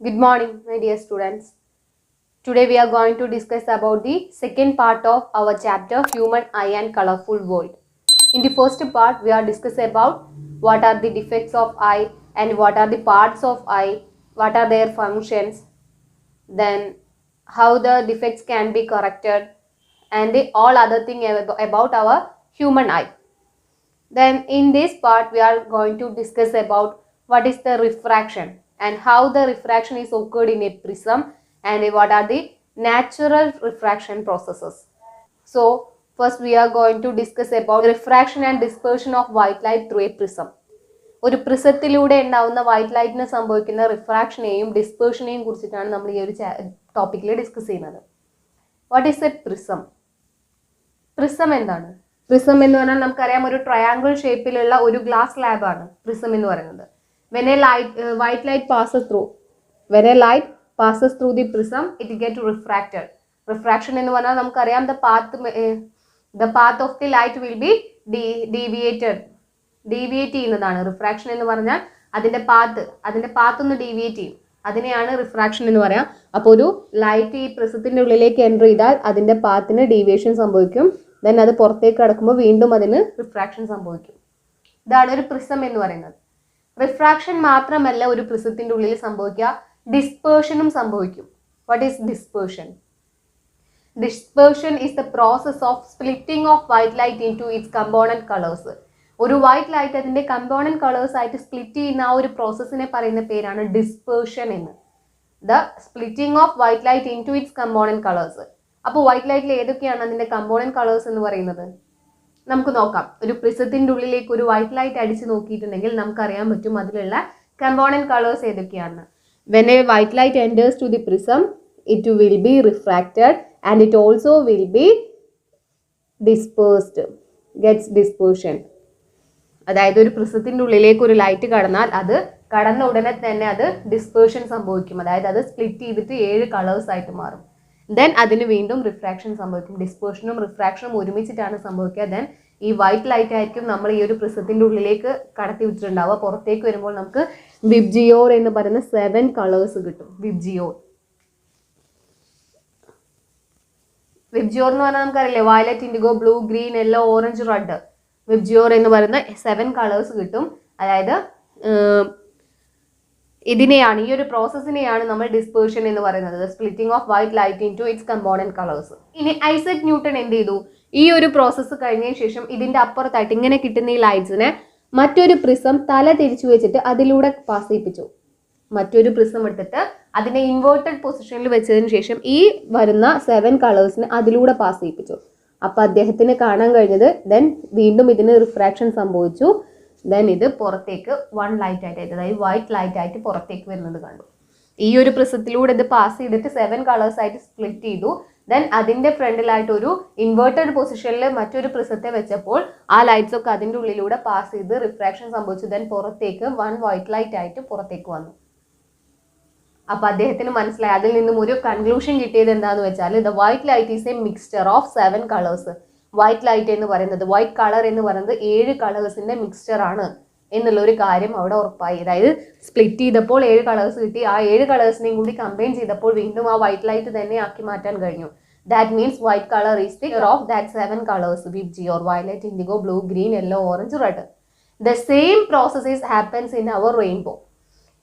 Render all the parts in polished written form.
Good morning, my dear students. Today we are going to discuss about the second part of our chapter Human Eye and Colorful World. In the first part, we are discussing about what are the defects of eye and what are the parts of eye, what are their functions, then how the defects can be corrected, and all other thing about our human eye. Then in this part, we are going to discuss about what is the refraction and how the refraction is occurred in a prism and what are the natural refraction processes. So first we are going to discuss about refraction and dispersion of white light through a prism. ഒരു പ്രിസത്തിലൂടെ ഉണ്ടാവുന്ന white ലൈറ്റിന് സംഭവിക്കുന്ന റിഫ്രാക്ഷനെയും ഡിസ്പേർഷനെയും കുറിച്ചിട്ടാണ് നമ്മൾ ഈ ഒരു ടോപ്പിക്കിൽ discuss ചെയ്യുന്നത്. What is A prism? Prism എന്താണ്? പ്രിസം എന്ന് പറഞ്ഞാൽ നമുക്കറിയാം ഒരു ട്രയാങ്കിൾ ഷേപ്പിലുള്ള ഒരു ഗ്ലാസ് സ്ലാബാണ് പ്രിസം എന്ന് പറയുന്നത്. when a white light passes through the prism, it get refracted. Refraction എന്ന് പറഞ്ഞാൽ നമുക്കറിയാം the path of the light will be deviate ചെയ്യുന്നതാണ്. റിഫ്രാക്ഷൻ എന്ന് പറഞ്ഞാൽ അതിന്റെ പാത്ത് ഒന്ന് ഡീവിയേറ്റ് ചെയ്യും, അതിനെയാണ് റിഫ്രാക്ഷൻ എന്ന് പറയാം. അപ്പോൾ ഒരു ലൈറ്റ് ഈ പ്രിസത്തിന്റെ ഉള്ളിലേക്ക് എൻ്റർ ചെയ്താൽ അതിന്റെ പാത്തിന് ഡീവിയേഷൻ സംഭവിക്കും. ദെൻ അത് പുറത്തേക്ക് കടക്കുമ്പോൾ വീണ്ടും അതിന് റിഫ്രാക്ഷൻ സംഭവിക്കും. ഇതാണ് ഒരു പ്രിസം എന്ന് പറയുന്നത്. റിഫ്രാക്ഷൻ മാത്രമല്ല ഒരു പ്രിസത്തിന്റെ ഉള്ളിൽ സംഭവിക്കുക, ഡിസ്പേർഷനും സംഭവിക്കും. What is dispersion? Dispersion is the process of splitting of white light into its component colours. ഒരു വൈറ്റ് ലൈറ്റ് അതിന്റെ കമ്പോണന്റ് കളേഴ്സ് ആയിട്ട് സ്പ്ലിറ്റ് ചെയ്യുന്ന ആ ഒരു പ്രോസസ്സിനെ പറയുന്ന പേരാണ് ഡിസ്പേർഷൻ എന്ന്. The splitting of white light into its component colours. അപ്പോൾ വൈറ്റ് ലൈറ്റിൽ ഏതൊക്കെയാണ് അതിന്റെ കമ്പോണന്റ് കളേഴ്സ് എന്ന് പറയുന്നത്? നമുക്ക് നോക്കാം. ഒരു പ്രിസത്തിന്റെ ഉള്ളിലേക്ക് ഒരു വൈറ്റ് ലൈറ്റ് അടിച്ച് നോക്കിയിട്ടുണ്ടെങ്കിൽ നമുക്കറിയാൻ പറ്റും അതിലുള്ള കമ്പോണന്റ് കളേഴ്സ് ഏതൊക്കെയാണ്. when a white light enters to the prism, it will be refracted and it also will be dispersed, gets dispersion. അതായത് ഒരു പ്രിസത്തിന്റെ ഉള്ളിലേക്ക് ഒരു ലൈറ്റ് കടന്നാൽ അത് കടന്ന ഉടനെ തന്നെ അത് ഡിസ്പേർഷൻ സംഭവിക്കും. അതായത് അത് സ്പ്ലിറ്റ് ചെയ്തിട്ട് 7 കളേഴ്സ് ആയിട്ട് മാറും. ദെൻ അതിന് വീണ്ടും റിഫ്രാക്ഷൻ സംഭവിക്കും. ഡിസ്പേർഷനും റിഫ്രാക്ഷനും ഒരുമിച്ചിട്ടാണ് സംഭവിക്കുക. ദെൻ ഈ വൈറ്റ് ലൈറ്റ് ആയിരിക്കും നമ്മൾ ഈ ഒരു പ്രിസത്തിന്റെ ഉള്ളിലേക്ക് കടത്തി വിട്ടിട്ടുണ്ടാവുക. പുറത്തേക്ക് വരുമ്പോൾ നമുക്ക് വിബ്ജിയോർ എന്ന് പറയുന്ന 7 കളേഴ്സ് കിട്ടും. വിബ്ജിയോർ എന്ന് പറഞ്ഞാൽ നമുക്കറിയില്ലേ, violet, indigo, blue, green, yellow, orange, red. VIBGYOR എന്ന് പറയുന്ന 7 കളേഴ്സ് കിട്ടും. അതായത് ഇതിനെയാണ്, ഈ ഒരു പ്രോസസ്സിനെയാണ് നമ്മൾ ഡിസ്പേർഷൻ എന്ന് പറയുന്നത്. Splitting of white light into its component colours. ഇനി ഐസക് ന്യൂട്ടൺ എന്ത് ചെയ്തു? ഈ ഒരു പ്രോസസ്സ് കഴിഞ്ഞതിന് ശേഷം ഇതിന്റെ അപ്പുറത്തായിട്ട് ഇങ്ങനെ കിട്ടുന്ന ഈ ലൈറ്റ്സിനെ മറ്റൊരു പ്രിസം തല തിരിച്ചു വെച്ചിട്ട് അതിലൂടെ പാസ് ചെയ്യിപ്പിച്ചു. മറ്റൊരു പ്രിസം എടുത്തിട്ട് അതിനെ ഇൻവേർട്ടഡ് പൊസിഷനിൽ വെച്ചതിന് ശേഷം ഈ വരുന്ന 7 കളേഴ്സിനെ അതിലൂടെ പാസ് ചെയ്യിപ്പിച്ചു. അപ്പൊ അദ്ദേഹത്തിന് കാണാൻ കഴിഞ്ഞത് ദെൻ വീണ്ടും ഇതിന് റിഫ്രാക്ഷൻ സംഭവിച്ചു. ദെൻ ഇത് പുറത്തേക്ക് 1 ലൈറ്റ് ആയിട്ട്, അതായത് വൈറ്റ് ലൈറ്റ് ആയിട്ട് പുറത്തേക്ക് വരുന്നത് കണ്ടു. ഈ ഒരു പ്രിസത്തിലൂടെ ഇത് പാസ് ചെയ്തിട്ട് 7 കളേഴ്സ് ആയിട്ട് സ്പ്ലിറ്റ് ചെയ്തു. ദെൻ അതിന്റെ ഫ്രണ്ടിലായിട്ട് ഒരു ഇൻവേർട്ടഡ് പൊസിഷനിൽ മറ്റൊരു പ്രിസത്തെ വെച്ചപ്പോൾ ആ ലൈറ്റ്സ് ഒക്കെ അതിന്റെ ഉള്ളിലൂടെ പാസ് ചെയ്ത് റിഫ്രാക്ഷൻ സംഭവിച്ചു. ദെൻ പുറത്തേക്ക് 1 വൈറ്റ് ലൈറ്റ് ആയിട്ട് പുറത്തേക്ക് വന്നു. അപ്പൊ അദ്ദേഹത്തിന് മനസ്സിലായി, അതിൽ നിന്നും ഒരു കൺക്ലൂഷൻ കിട്ടിയത് എന്താന്ന് വെച്ചാൽ the white light is A mixture of 7 colours. White light എന്ന് പറയുന്നത്, വൈറ്റ് കളർ എന്ന് പറയുന്നത് 7 കളേഴ്സിന്റെ മിക്സ്ചർ ആണ് എന്നുള്ളൊരു കാര്യം അവിടെ ഉറപ്പായി. അതായത് സ്പ്ലിറ്റ് ചെയ്തപ്പോൾ 7 കളേഴ്സ് കിട്ടി. ആ 7 കളേഴ്സിനെയും കൂടി കമ്പൈൻ ചെയ്തപ്പോൾ വീണ്ടും ആ വൈറ്റ് ലൈറ്റ് തന്നെ ആക്കി മാറ്റാൻ കഴിഞ്ഞു. That means white colour is the of that 7 colours VIBGYOR, violet, indigo, blue, green, yellow, orange, red. The same process happens in our rainbow.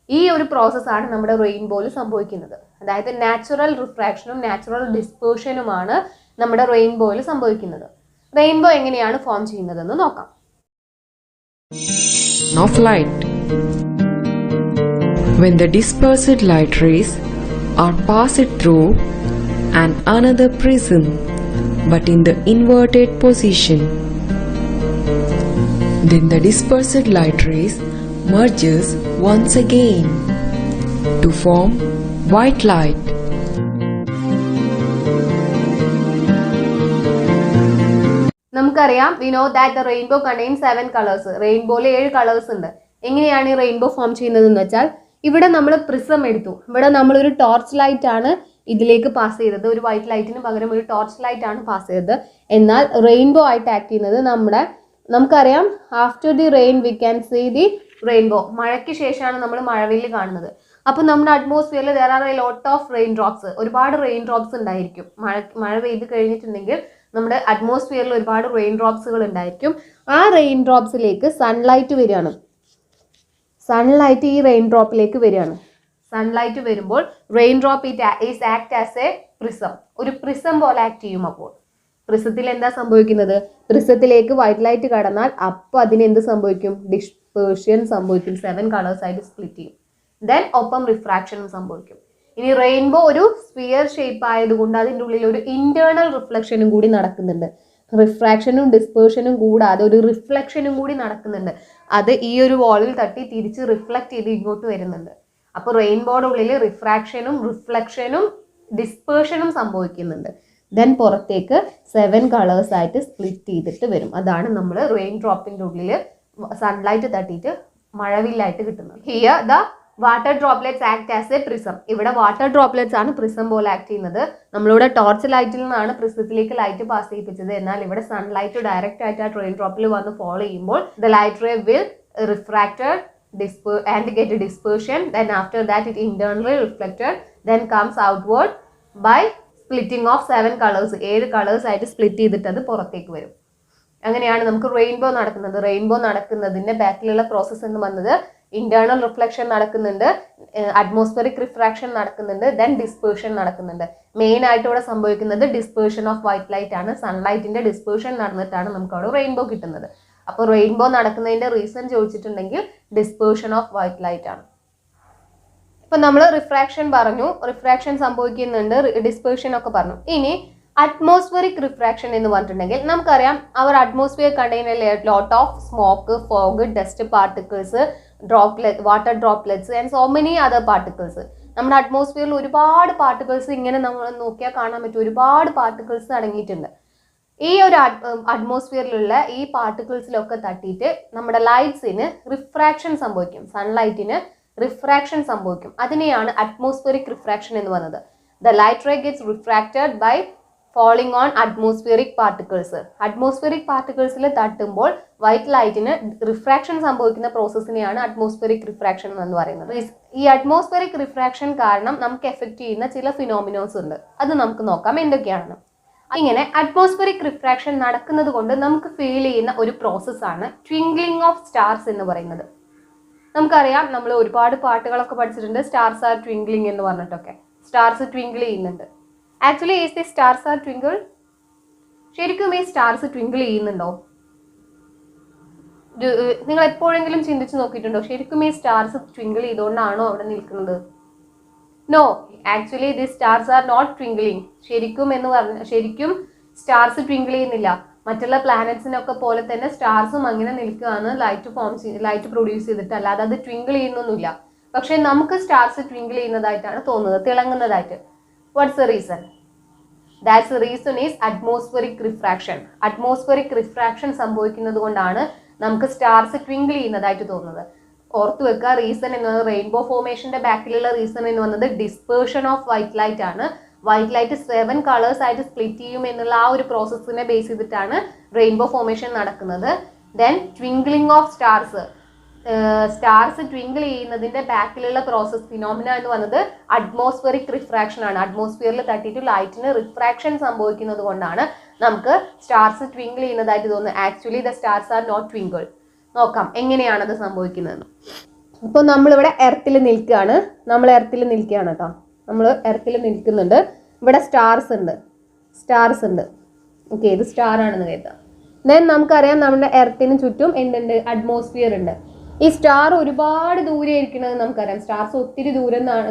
ഈ ഒരു പ്രോസസ്സാണ് നമ്മുടെ റെയിൻബോയിൽ സംഭവിക്കുന്നത്. അതായത് നാച്ചുറൽ റിഫ്രാക്ഷനും നാച്ചുറൽ ഡിസ്പേർഷനുമാണ് നമ്മുടെ റെയിൻബോയിൽ സംഭവിക്കുന്നത്. റെയിൻബോ എങ്ങനെയാണ് ഫോം ചെയ്യുന്നതെന്ന് നോക്കാം. Of light. When the dispersed light rays are passed through another prism but in the inverted position, then the dispersed light rays merges once again to form white light. നമുക്കറിയാം, we know that the rainbow contains 7 colors. റെയിൻബോയിൽ 7 colours ഉണ്ട്. എങ്ങനെയാണ് ഈ rainbow form ചെയ്യുന്നതെന്ന് വെച്ചാൽ, ഇവിടെ നമ്മൾ prism എടുത്തു. ഇവിടെ നമ്മളൊരു ടോർച്ച് ലൈറ്റ് ആണ് ഇതിലേക്ക് പാസ് ചെയ്തത്. ഒരു വൈറ്റ് ലൈറ്റിന് പകരം ഒരു ടോർച്ച് ലൈറ്റ് ആണ് പാസ് ചെയ്തത്. എന്നാൽ റെയിൻബോ ആയിട്ട് ആക്ട് ചെയ്യുന്നത് നമുക്കറിയാം, after the rain we can see the rainbow. മഴയ്ക്ക് ശേഷമാണ് നമ്മൾ മഴവില്ല് കാണുന്നത്. അപ്പോൾ നമ്മുടെ അറ്റ്മോസ്ഫിയറിൽ there are a lot of raindrops, ഒരുപാട് റെയിൻ ഡ്രോപ്സ് ഉണ്ടായിരിക്കും. മഴ പെയ്ത് കഴിഞ്ഞിട്ടുണ്ടെങ്കിൽ നമ്മുടെ അറ്റ്മോസ്ഫിയറിൽ ഒരുപാട് റെയിൻ ഡ്രോപ്സുകൾ ഉണ്ടായിരിക്കും. ആ റെയിൻ ഡ്രോപ്സിലേക്ക് സൺലൈറ്റ് വരികയാണ്. സൺലൈറ്റ് ഈ റെയിൻ ഡ്രോപ്പിലേക്ക് വരികയാണ്. സൺലൈറ്റ് വരുമ്പോൾ rain drop is act as A prism, ഒരു പ്രിസം പോലെ ആക്ട് ചെയ്യും. അപ്പോൾ പ്രിസത്തിൽ എന്താ സംഭവിക്കുന്നത്? പ്രിസത്തിലേക്ക് വൈറ്റ് ലൈറ്റ് കടന്നാൽ അപ്പോൾ അതിന് എന്ത് സംഭവിക്കും? ഡിസ്പേർഷൻ സംഭവിക്കും. 7 കളേഴ്സ് ആയിട്ട് സ്പ്ലിറ്റ് ചെയ്യും. ദെൻ ഒപ്പം റിഫ്രാക്ഷനും സംഭവിക്കും. ഇനി റെയിൻബോ ഒരു സ്ഫിയർ ഷേപ്പ് ആയതുകൊണ്ട് അതിൻ്റെ ഉള്ളിൽ ഒരു ഇന്റേണൽ റിഫ്ലക്ഷനും കൂടി നടക്കുന്നുണ്ട്. റിഫ്രാക്ഷനും ഡിസ്പേർഷനും കൂടാതെ ഒരു റിഫ്ലക്ഷനും കൂടി നടക്കുന്നുണ്ട്. അത് ഈ ഒരു വാളിൽ തട്ടി തിരിച്ച് റിഫ്ലക്ട് ചെയ്ത് ഇങ്ങോട്ട് വരുന്നുണ്ട്. അപ്പോൾ റെയിൻബോയുടെ ഉള്ളിൽ റിഫ്രാക്ഷനും റിഫ്ലക്ഷനും ഡിസ്പേർഷനും സംഭവിക്കുന്നുണ്ട്. ദെൻ പുറത്തേക്ക് 7 കളേഴ്സ് ആയിട്ട് സ്പ്ലിറ്റ് ചെയ്തിട്ട് വരും. അതാണ് നമ്മൾ റെയിൻ ഡ്രോപ്പിൻ്റെ ഉള്ളിൽ സൺലൈറ്റ് തട്ടിയിട്ട് മഴവില്ലായിട്ട് കിട്ടുന്നത്. Here the water droplets act as A prism. ഇവിടെ വാട്ടർ ഡ്രോപ്ലെറ്റ്സ് ആണ് പ്രിസം പോലെ ആക്ട് ചെയ്യുന്നത്. നമ്മളിവിടെ ടോർച്ച് ലൈറ്റിൽ നിന്നാണ് പ്രിസത്തിലേക്ക് ലൈറ്റ് പാസ് ചെയ്യിപ്പിച്ചത്. എന്നാൽ ഇവിടെ സൺലൈറ്റ് ഡയറക്റ്റ് ആയിട്ട് ആ റെയിൻ ഡ്രോപ്പിൽ വന്ന് ഫോളോ ചെയ്യുമ്പോൾ the light ray will refracted and get a dispersion, then after that it internally reflected, then comes outward by splitting of 7 colors. 7 colours ആയിട്ട് സ്പ്ലിറ്റ് ചെയ്തിട്ട് അത് പുറത്തേക്ക് വരും. അങ്ങനെയാണ് നമുക്ക് റെയിൻബോ നടക്കുന്നത്. റെയിൻബോ നടക്കുന്നതിന്റെ ബാക്കിലുള്ള പ്രോസസ്സ് എന്ന് പറയുന്നത് ഇന്റേണൽ റിഫ്ലക്ഷൻ നടക്കുന്നുണ്ട്, അറ്റ്മോസ്ഫിയറിക് റിഫ്രാക്ഷൻ നടക്കുന്നുണ്ട്, ദെൻ ഡിസ്പേർഷൻ നടക്കുന്നുണ്ട്. മെയിൻ ആയിട്ട് ഇവിടെ സംഭവിക്കുന്നത് ഡിസ്പേർഷൻ ഓഫ് വൈറ്റ് ലൈറ്റ് ആണ്. സൺലൈറ്റിന്റെ ഡിസ്പേർഷൻ നടന്നിട്ടാണ് നമുക്ക് അവിടെ റെയിൻബോ കിട്ടുന്നത്. അപ്പോൾ റെയിൻബോ നടക്കുന്നതിന്റെ റീസൺ ചോദിച്ചിട്ടുണ്ടെങ്കിൽ ഡിസ്പേർഷൻ ഓഫ് വൈറ്റ് ലൈറ്റ് ആണ്. ഇപ്പൊ നമ്മൾ റിഫ്രാക്ഷൻ പറഞ്ഞു, റിഫ്രാക്ഷൻ സംഭവിക്കുന്നുണ്ട്, ഡിസ്പേർഷൻ ഒക്കെ പറഞ്ഞു. ഇനി അറ്റ്മോസ്ഫിയറിക് റിഫ്രാക്ഷൻ എന്ന് പറഞ്ഞിട്ടുണ്ടെങ്കിൽ നമുക്കറിയാം അവർ atmosphere contain lot of smoke, fog, dust particles, water droplets and so many other particles. നമ്മുടെ അറ്റ്മോസ്ഫിയറിൽ ഒരുപാട് പാർട്ടിക്കിൾസ് ഇങ്ങനെ നമ്മൾ നോക്കിയാൽ കാണാൻ പറ്റും. ഒരുപാട് പാർട്ടിക്കിൾസ് അടങ്ങിയിട്ടുണ്ട്. ഈ ഒരു അറ്റ്മോസ്ഫിയറിലുള്ള ഈ പാർട്ടിക്കിൾസിലൊക്കെ തട്ടിയിട്ട് നമ്മുടെ ലൈറ്റ്സിന് റിഫ്രാക്ഷൻ സംഭവിക്കും. സൺലൈറ്റിന് റിഫ്രാക്ഷൻ സംഭവിക്കും. അതിനെയാണ് അറ്റ്മോസ്ഫിയറിക് റിഫ്രാക്ഷൻ എന്ന് പറയുന്നത്. The light ray gets refracted by falling on atmospheric particles. Atmospheric പാർട്ടിക്കിൾസിൽ തട്ടുമ്പോൾ വൈറ്റ് ലൈറ്റിന് റിഫ്രാക്ഷൻ സംഭവിക്കുന്ന പ്രോസസ്സിനെയാണ് അറ്റ്മോസ്ഫിയറിക് റിഫ്രാക്ഷൻ എന്ന് പറയുന്നത്. ഈ അറ്റ്മോസ്ഫിയറിക് റിഫ്രാക്ഷൻ കാരണം നമുക്ക് എഫക്ട് ചെയ്യുന്ന ചില ഫിനോമിനോസ് ഉണ്ട്. അത് നമുക്ക് നോക്കാം എന്തൊക്കെയാണ്. ഇങ്ങനെ അറ്റ്മോസ്ഫിയറിക് റിഫ്രാക്ഷൻ നടക്കുന്നത് കൊണ്ട് നമുക്ക് ഫീൽ ചെയ്യുന്ന ഒരു പ്രോസസ്സാണ് ട്വിങ്ക്ലിംഗ് ഓഫ് സ്റ്റാർസ് എന്ന് പറയുന്നത്. നമുക്കറിയാം, നമ്മൾ ഒരുപാട് പാട്ടുകളൊക്കെ പഠിച്ചിട്ടുണ്ട്, സ്റ്റാർസ് ആർ ട്വിങ്ക്ലിംഗ് എന്ന് പറഞ്ഞിട്ടൊക്കെ. സ്റ്റാർസ് ട്വിങ്കിൾ ചെയ്യുന്നുണ്ട്. Actually is the stars R twinkle? ശരിക്കും ഈ സ്റ്റാർസ് ട്വിങ്കിൾ ചെയ്യുന്നുണ്ടോ? നിങ്ങൾ എപ്പോഴെങ്കിലും ചിന്തിച്ച് നോക്കിയിട്ടുണ്ടോ ശരിക്കും ഈ സ്റ്റാർസ് ട്വിങ്കിൾ ചെയ്തുകൊണ്ടാണോ അവിടെ നിൽക്കുന്നത്? No, actually the stars are not twinkling. ശരിക്കും സ്റ്റാർസ് ട്വിങ്കിൾ ചെയ്യുന്നില്ല. മറ്റുള്ള പ്ലാനറ്റ്സിനൊക്കെ പോലെ തന്നെ സ്റ്റാർസും അങ്ങനെ നിൽക്കുകയാണ് ലൈറ്റ് പ്രൊഡ്യൂസ് ചെയ്തിട്ട്, അല്ലാതെ അത് ട്വിങ്കിൾ ചെയ്യുന്നൊന്നുമില്ല. പക്ഷെ നമുക്ക് സ്റ്റാർസ് ട്വിങ്കിൾ ചെയ്യുന്നതായിട്ടാണ് തോന്നുന്നത്, തിളങ്ങുന്നതായിട്ട്. What's the reason? That's the reason is atmospheric refraction. Atmospheric refraction സംഭവിക്കുന്നത് കൊണ്ടാണ് നമുക്ക് സ്റ്റാർസ് ട്വിങ്കിൾ ചെയ്യുന്നതായിട്ട് തോന്നുന്നത്. ഓർത്തു വെക്കുക, റീസൺ എന്ന് പറയുന്നത് റെയിൻബോ ഫോർമേഷന്റെ ബാക്കിലുള്ള റീസൺ എന്ന് പറയുന്നത് ഡിസ്പേർഷൻ ഓഫ് വൈറ്റ് ലൈറ്റ് ആണ്. വൈറ്റ് ലൈറ്റ് 7 കളേഴ്സ് ആയിട്ട് സ്പ്ലിറ്റ് ചെയ്യും എന്നുള്ള ആ ഒരു പ്രോസസ്സിനെ ബേസ് ചെയ്തിട്ടാണ് റെയിൻബോ ഫോർമേഷൻ നടക്കുന്നത്. Then twinkling of stars twinkle ചെയ്യുന്നതിന്റെ ബാക്കിലുള്ള പ്രോസസ് ഫിനോമിന എന്ന് പറയുന്നത് അറ്റ്മോസ്ഫിയറിക് റിഫ്രാക്ഷൻ ആണ്. അറ്റ്മോസ്ഫിയറിൽ തട്ടിയിട്ട് ലൈറ്റിന് റിഫ്രാക്ഷൻ സംഭവിക്കുന്നത് കൊണ്ടാണ് നമുക്ക് സ്റ്റാർസ് ട്വിങ്കിൾ ചെയ്യുന്നതായിട്ട് തോന്നുന്നത്. Actually the stars are not twinkle. നോക്കാം എങ്ങനെയാണത് സംഭവിക്കുന്നത്. ഇപ്പോൾ നമ്മളിവിടെ എർത്തിൽ നിൽക്കുകയാണ് കേട്ടോ. നമ്മൾ എർത്തിൽ നിൽക്കുന്നുണ്ട്. ഇവിടെ സ്റ്റാർസ് ഉണ്ട്. ഓക്കെ, ഇത് സ്റ്റാർ ആണെന്ന് കരുതാം. ദെൻ നമുക്കറിയാം നമ്മുടെ എർത്തിന് ചുറ്റും എന്തുണ്ട്? അറ്റ്മോസ്ഫിയർ ഉണ്ട്. ഈ സ്റ്റാർ ഒരുപാട് ദൂരെ ഇരിക്കുന്നത് നമുക്കറിയാം. സ്റ്റാർസ് ഒത്തിരി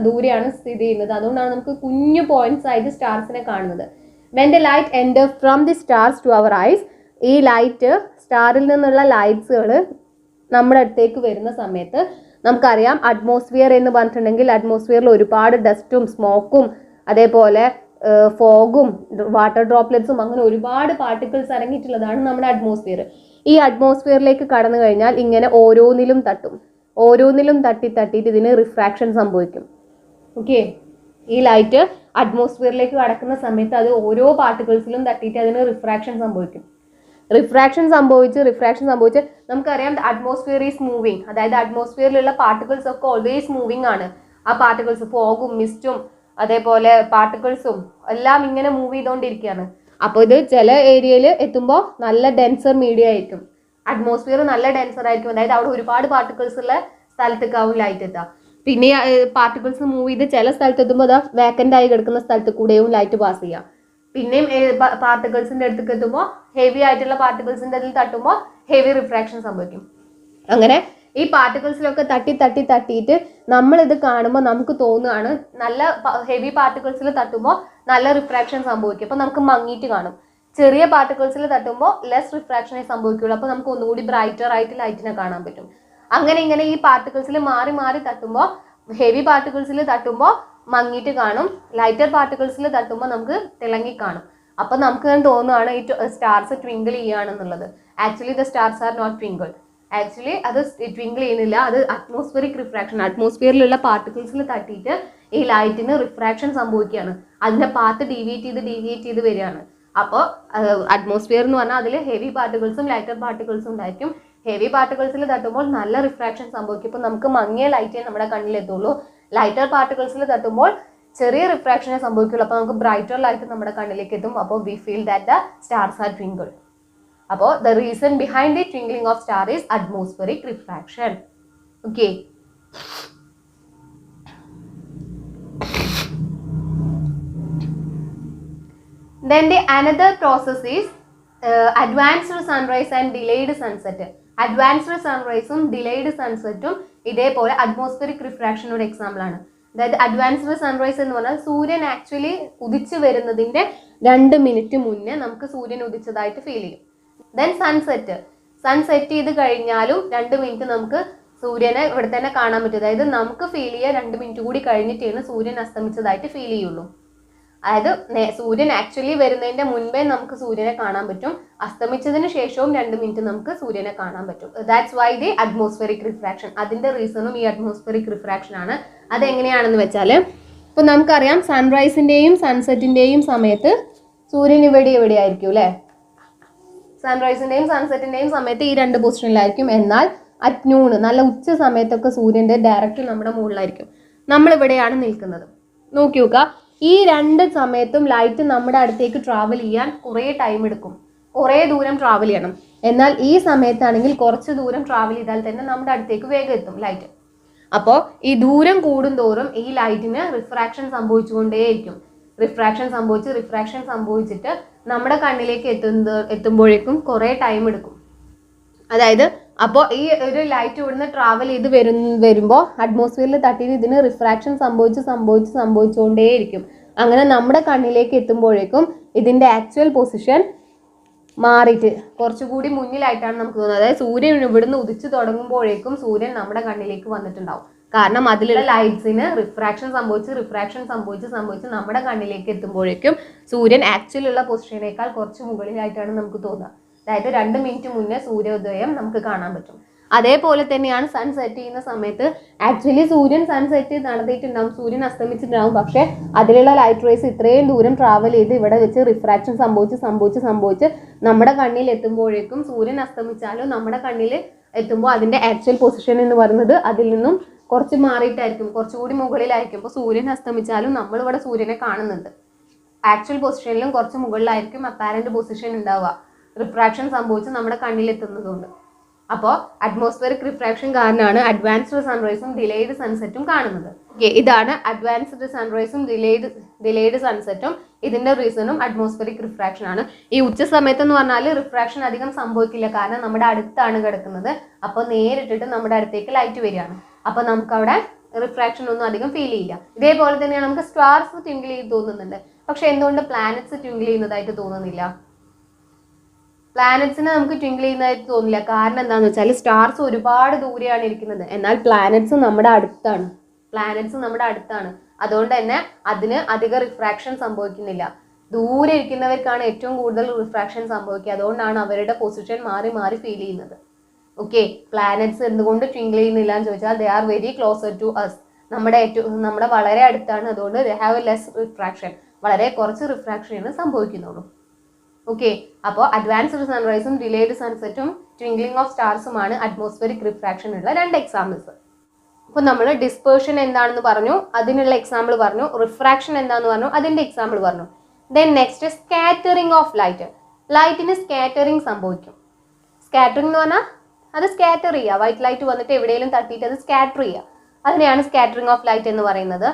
ദൂരെയാണ് സ്ഥിതി ചെയ്യുന്നത്. അതുകൊണ്ടാണ് നമുക്ക് കുഞ്ഞു പോയിന്റ്സ് ആയിട്ട് സ്റ്റാർസിനെ കാണുന്നത്. When the light enter from the stars to our eyes, ഈ ലൈറ്റ് സ്റ്റാറിൽ നിന്നുള്ള ലൈറ്റ്സുകൾ നമ്മുടെ അടുത്തേക്ക് വരുന്ന സമയത്ത് നമുക്കറിയാം അറ്റ്മോസ്ഫിയർ എന്ന് പറഞ്ഞിട്ടുണ്ടെങ്കിൽ അറ്റ്മോസ്ഫിയറിൽ ഒരുപാട് ഡസ്റ്റും സ്മോക്കും അതേപോലെ ഫോഗും വാട്ടർ ഡ്രോപ്ലെറ്റ്സും അങ്ങനെ ഒരുപാട് പാർട്ടിക്കിൾസ് അടങ്ങിയിട്ടുള്ളതാണ് നമ്മുടെ അറ്റ്മോസ്ഫിയർ. ഈ അറ്റ്മോസ്ഫിയറിലേക്ക് കടന്നു കഴിഞ്ഞാൽ ഇങ്ങനെ ഓരോന്നിലും തട്ടിയിട്ട് ഇതിന് റിഫ്രാക്ഷൻ സംഭവിക്കും. ഓക്കെ, ഈ ലൈറ്റ് അറ്റ്മോസ്ഫിയറിലേക്ക് കടക്കുന്ന സമയത്ത് അത് ഓരോ പാർട്ടിക്കിൾസിലും തട്ടിയിട്ട് അതിന് റിഫ്രാക്ഷൻ സംഭവിക്കും. റിഫ്രാക്ഷൻ സംഭവിച്ച് നമുക്കറിയാം അറ്റ്മോസ്ഫിയർ ഈസ് മൂവിങ്. അതായത് അറ്റ്മോസ്ഫിയറിലുള്ള പാർട്ടിക്കിൾസ് ഒക്കെ ഓൾവേസ് മൂവിങ് ആണ്. ആ പാർട്ടിക്കിൾസ് ഫോഗും മിസ്റ്റും അതേപോലെ പാർട്ടിക്കിൾസും എല്ലാം ഇങ്ങനെ മൂവ് ചെയ്തുകൊണ്ടിരിക്കുകയാണ്. അപ്പോൾ ഇത് ചില ഏരിയയിൽ എത്തുമ്പോൾ നല്ല ഡെൻസർ മീഡിയ ആയിരിക്കും, അറ്റ്മോസ്ഫിയർ നല്ല ഡെൻസർ ആയിരിക്കും, അതായത് അവിടെ ഒരുപാട് പാർട്ടിക്കിൾസ് ഉള്ള സ്ഥലത്തേക്കാവും ലൈറ്റ് എത്തുക. പിന്നെ പാർട്ടിക്കിൾസ് മൂവ് ചെയ്ത് ചില സ്ഥലത്ത് എത്തുമ്പോൾ അതാ വേക്കൻ്റ് ആയി കിടക്കുന്ന സ്ഥലത്ത് കൂടെയും ലൈറ്റ് പാസ് ചെയ്യുക. പിന്നെയും പാർട്ടിക്കിൾസിൻ്റെ അടുത്തേക്ക് എത്തുമ്പോൾ ഹെവി ആയിട്ടുള്ള പാർട്ടിക്കിൾസിൻ്റെ അതിൽ തട്ടുമ്പോൾ ഹെവി റിഫ്രാക്ഷൻ സംഭവിക്കും. അങ്ങനെ ഈ പാർട്ടിക്കിൾസിലൊക്കെ തട്ടിയിട്ട് നമ്മളിത് കാണുമ്പോൾ നമുക്ക് തോന്നുകയാണ് നല്ല ഹെവി പാർട്ടിക്കിൾസിൽ തട്ടുമ്പോൾ നല്ല റിഫ്രാക്ഷൻ സംഭവിക്കും, അപ്പോൾ നമുക്ക് മങ്ങിയിട്ട് കാണും. ചെറിയ പാർട്ടിക്കിൾസിൽ തട്ടുമ്പോൾ ലെസ് റിഫ്രാക്ഷനെ സംഭവിക്കുള്ളൂ, അപ്പോൾ നമുക്ക് ഒന്നുകൂടി ബ്രൈറ്റർ ആയിട്ട് ലൈറ്റിനെ കാണാൻ പറ്റും. അങ്ങനെ ഇങ്ങനെ ഈ പാർട്ടിക്കിൾസിൽ മാറി മാറി തട്ടുമ്പോൾ ഹെവി പാർട്ടിക്കിൾസിൽ തട്ടുമ്പോൾ മങ്ങിയിട്ട് കാണും, ലൈറ്റർ പാർട്ടിക്കിൾസിൽ തട്ടുമ്പോൾ നമുക്ക് തിളങ്ങി കാണും. അപ്പം നമുക്ക് തോന്നുകയാണ് ഈ സ്റ്റാർസ് ട്വിങ്കിൾ ചെയ്യുകയാണെന്നുള്ളത്. Actually the stars are not twinkled. Actually അത് ട്വിങ്കിൾ ചെയ്യുന്നില്ല, അത് അറ്റ്മോസ്ഫിയറിക് റിഫ്രാക്ഷൻ, അറ്റ്മോസ്ഫിയറിലുള്ള പാർട്ടിക്കിൾസിൽ തട്ടിയിട്ട് ഈ ലൈറ്റിന് റിഫ്രാക്ഷൻ സംഭവിക്കുകയാണ്. അതിൻ്റെ പാത്ത് ഡീവിയേറ്റ് ചെയ്ത് വരികയാണ്. അപ്പോൾ അറ്റ്മോസ്ഫിയർ എന്ന് പറഞ്ഞാൽ അതിൽ ഹെവി പാർട്ടിക്കിൾസും ലൈറ്റർ പാർട്ടിക്കിൾസും ഉണ്ടായിരിക്കും. ഹെവി പാർട്ടിക്കിൾസിൽ തട്ടുമ്പോൾ നല്ല റിഫ്രാക്ഷൻ സംഭവിക്കും, ഇപ്പോൾ നമുക്ക് മങ്ങിയ ലൈറ്റേ നമ്മുടെ കണ്ണിലെത്തുള്ളൂ. ലൈറ്റർ പാർട്ടിക്കിൾസിൽ തട്ടുമ്പോൾ ചെറിയ റിഫ്രാക്ഷനെ സംഭവിക്കുള്ളൂ, അപ്പോൾ നമുക്ക് ബ്രൈറ്റർ ലൈറ്റ് നമ്മുടെ കണ്ണിലേക്ക് എത്തും. അപ്പോൾ we feel that the stars are twinkled. അപ്പോൾ the reason behind the twinkling of star is atmospheric refraction. Okay, then the another process is advanced sunrise and delayed sunset. Advanced സൺറൈസും delayed സൺസെറ്റും ഇതേപോലെ atmospheric റിഫ്രാക്ഷനോട് example ആണ്. അതായത് advanced sunrise എന്ന് പറഞ്ഞാൽ സൂര്യൻ actually ഉദിച്ചു വരുന്നതിൻ്റെ 2 മിനിറ്റ് മുന്നേ നമുക്ക് സൂര്യൻ ഉദിച്ചതായിട്ട് ഫീൽ ചെയ്യും. ദെൻ സൺസെറ്റ് ചെയ്ത് കഴിഞ്ഞാലും 2 മിനിറ്റ് നമുക്ക് സൂര്യനെ ഇവിടെ തന്നെ കാണാൻ പറ്റും. അതായത് നമുക്ക് ഫീൽ ചെയ്യുക 2 മിനിറ്റ് കൂടി കഴിഞ്ഞിട്ടാണ് സൂര്യൻ അസ്തമിച്ചതായിട്ട് ഫീൽ ചെയ്യുള്ളൂ. അതായത് സൂര്യൻ ആക്ച്വലി വരുന്നതിൻ്റെ മുൻപേ നമുക്ക് സൂര്യനെ കാണാൻ പറ്റും, അസ്തമിച്ചതിന് ശേഷവും 2 മിനിറ്റ് നമുക്ക് സൂര്യനെ കാണാൻ പറ്റും. That's why the atmospheric refraction. അതിൻ്റെ റീസണും ഈ അറ്റ്മോസ്ഫിയറിക് റിഫ്രാക്ഷൻ ആണ്. അതെങ്ങനെയാണെന്ന് വെച്ചാൽ ഇപ്പോൾ നമുക്കറിയാം സൺറൈസിൻ്റെയും സൺസെറ്റിൻ്റെയും സമയത്ത് സൂര്യൻ എവിടെ ആയിരിക്കും അല്ലേ? സൺറൈസിൻ്റെയും സൺസെറ്റിൻ്റെയും സമയത്ത് ഈ 2 പൊസിഷനിലായിരിക്കും. എന്നാൽ അറ്റ് നൂൺ നല്ല ഉച്ച സമയത്തൊക്കെ സൂര്യൻ്റെ ഡയറക്റ്റ് നമ്മുടെ മുകളിലായിരിക്കും. നമ്മളിവിടെയാണ് നിൽക്കുന്നത്. നോക്കി നോക്കുക, ഈ 2 സമയത്തും ലൈറ്റ് നമ്മുടെ അടുത്തേക്ക് ട്രാവൽ ചെയ്യാൻ കുറേ ടൈം എടുക്കും, കുറേ ദൂരം ട്രാവൽ ചെയ്യണം. എന്നാൽ ഈ സമയത്താണെങ്കിൽ കുറച്ച് ദൂരം ട്രാവൽ ചെയ്താൽ തന്നെ നമ്മുടെ അടുത്തേക്ക് വേഗം എത്തും ലൈറ്റ്. അപ്പോൾ ഈ ദൂരം കൂടുന്തോറും ഈ ലൈറ്റിന് റിഫ്രാക്ഷൻ സംഭവിച്ചുകൊണ്ടേയിരിക്കും. റിഫ്രാക്ഷൻ സംഭവിച്ചിട്ട് നമ്മുടെ കണ്ണിലേക്ക് എത്തുമ്പോഴേക്കും കുറേ ടൈം എടുക്കും. അതായത് അപ്പോൾ ഈ ഒരു ലൈറ്റ് ഇവിടുന്ന് ട്രാവൽ ചെയ്ത് വരുമ്പോൾ അറ്റ്മോസ്ഫിയറിൽ തട്ടിയിട്ട് ഇതിന് റിഫ്രാക്ഷൻ സംഭവിച്ചുകൊണ്ടേയിരിക്കും. അങ്ങനെ നമ്മുടെ കണ്ണിലേക്ക് എത്തുമ്പോഴേക്കും ഇതിൻ്റെ ആക്ച്വൽ പൊസിഷൻ മാറിയിട്ട് കുറച്ചുകൂടി മുന്നിലായിട്ടാണ് നമുക്ക് തോന്നുന്നത്. അതായത് സൂര്യൻ ഇവിടുന്ന് ഉദിച്ചു തുടങ്ങുമ്പോഴേക്കും സൂര്യൻ നമ്മുടെ കണ്ണിലേക്ക് വന്നിട്ടുണ്ടാവും. കാരണം അതിലുള്ള ലൈറ്റ്സിന് റിഫ്രാക്ഷൻ സംഭവിച്ച് നമ്മുടെ കണ്ണിലേക്ക് എത്തുമ്പോഴേക്കും സൂര്യൻ ആക്ച്വലി ഉള്ള പൊസിഷനേക്കാൾ കുറച്ച് മുകളിലായിട്ടാണ് നമുക്ക് തോന്നുക. അതായത് 2 മിനിറ്റ് മുന്നേ സൂര്യോദയം നമുക്ക് കാണാൻ പറ്റും. അതേപോലെ തന്നെയാണ് സൺ സെറ്റ് ചെയ്യുന്ന സമയത്ത് ആക്ച്വലി സൂര്യൻ സൺസെറ്റ് നടത്തിയിട്ടുണ്ടാവും, സൂര്യൻ അസ്തമിച്ചിട്ടുണ്ടാവും. പക്ഷേ അതിലുള്ള ലൈറ്റ് റേസ് ഇത്രയും ദൂരം ട്രാവൽ ചെയ്ത് ഇവിടെ വെച്ച് റിഫ്രാക്ഷൻ സംഭവിച്ച് നമ്മുടെ കണ്ണിൽ എത്തുമ്പോഴേക്കും സൂര്യൻ അസ്തമിച്ചാലും നമ്മുടെ കണ്ണിൽ എത്തുമ്പോൾ അതിൻ്റെ ആക്ച്വൽ പൊസിഷൻ എന്ന് പറയുന്നത് അതിൽ നിന്നും കുറച്ച് മാറിയിട്ടായിരിക്കും, കുറച്ചുകൂടി മുകളിലായിരിക്കും. അപ്പോൾ സൂര്യൻ അസ്തമിച്ചാലും നമ്മളിവിടെ സൂര്യനെ കാണുന്നുണ്ട്. ആക്ച്വൽ പൊസിഷനിലും കുറച്ച് മുകളിലായിരിക്കും അപ്പാരന്റ് പൊസിഷൻ ഉണ്ടാവുക, റിഫ്രാക്ഷൻ സംഭവിച്ച് നമ്മുടെ കണ്ണിലെത്തുന്നതുകൊണ്ട്. അപ്പോൾ അറ്റ്മോസ്ഫിയറിക് റിഫ്രാക്ഷൻ കാരണമാണ് അഡ്വാൻസ്ഡ് സൺറൈസും ഡിലേഡ് സൺസെറ്റും കാണുന്നത്. ഇതാണ് അഡ്വാൻസ്ഡ് സൺറൈസും ഡിലേഡ് സൺസെറ്റും. ഇതിൻ്റെ റീസണും അറ്റ്മോസ്ഫിയറിക് റിഫ്രാക്ഷൻ ആണ്. ഈ ഉച്ച സമയത്ത് എന്ന് പറഞ്ഞാൽ റിഫ്രാക്ഷൻ അധികം സംഭവിക്കില്ല, കാരണം നമ്മുടെ അടുത്താണ് കിടക്കുന്നത്. അപ്പോൾ നേരിട്ടിട്ട് നമ്മുടെ അടുത്തേക്ക് ലൈറ്റ് വരികയാണ്. അപ്പോൾ നമുക്കവിടെ റിഫ്രാക്ഷൻ ഒന്നും അധികം ഫീൽ ചെയ്യില്ല. ഇതേപോലെ തന്നെയാണ് നമുക്ക് സ്റ്റാർസ് ട്വിങ്കിൾ ചെയ്ത് തോന്നുന്നുണ്ട്. പക്ഷെ എന്തുകൊണ്ട് പ്ലാനറ്റ്സ് ട്വിങ്കിൾ ചെയ്യുന്നതായിട്ട് തോന്നുന്നില്ല? പ്ലാനറ്റ്സിനെ നമുക്ക് ട്വിങ്കിൾ ചെയ്യുന്നതായിട്ട് തോന്നില്ല. കാരണം എന്താണെന്ന് വെച്ചാൽ സ്റ്റാർസ് ഒരുപാട് ദൂരെയാണ് ഇരിക്കുന്നത്, എന്നാൽ പ്ലാനറ്റ്സ് നമ്മുടെ അടുത്താണ്. അതുകൊണ്ട് തന്നെ അതിന് അധികം റിഫ്രാക്ഷൻ സംഭവിക്കുന്നില്ല. ദൂരെ ഇരിക്കുന്നവർക്കാണ് ഏറ്റവും കൂടുതൽ റിഫ്രാക്ഷൻ സംഭവിക്കുക. അതുകൊണ്ടാണ് അവരുടെ പൊസിഷൻ മാറി ഫീൽ ചെയ്യുന്നത്. ഓക്കെ, പ്ലാനറ്റ്സ് എന്തുകൊണ്ട് ട്വിങ്കിൾ ചെയ്യുന്നില്ല എന്ന് ചോദിച്ചാൽ they are very closer to us. നമ്മുടെ വളരെ അടുത്താണ്. അതുകൊണ്ട് they have a less refraction, വളരെ കുറച്ച് റിഫ്രാക്ഷനാണ് സംഭവിക്കുന്നുള്ളൂ. ഓക്കെ, അപ്പോൾ അഡ്വാൻസ്ഡ് സൺറൈസും ഡിലേഡ് സൺസെറ്റും ട്വിങ്കിളിംഗ് ഓഫ് സ്റ്റാർസുമാണ് അറ്റ്മോസ്ഫിയറിക് റിഫ്രാക്ഷൻ ഉള്ള 2 എക്സാമ്പിൾസ്. അപ്പോൾ നമ്മൾ ഡിസ്പേർഷൻ എന്താണെന്ന് പറഞ്ഞു, അതിനുള്ള എക്സാമ്പിൾ പറഞ്ഞു. റിഫ്രാക്ഷൻ എന്താണെന്ന് പറഞ്ഞു, അതിൻ്റെ എക്സാമ്പിൾ പറഞ്ഞു. Then next scattering of light. ലൈറ്റിന് സ്കാറ്ററിങ് സംഭവിക്കും. സ്കാറ്ററിങ് എന്ന് പറഞ്ഞാൽ അത് സ്കാറ്റർ ചെയ്യുക. വൈറ്റ് ലൈറ്റ് വന്നിട്ട് എവിടെയെങ്കിലും തട്ടിയിട്ട് അത് സ്കാറ്റർ ചെയ്യുക. അതിനെയാണ് സ്കാറ്ററിങ് ഓഫ് ലൈറ്റ് എന്ന് പറയുന്നത്.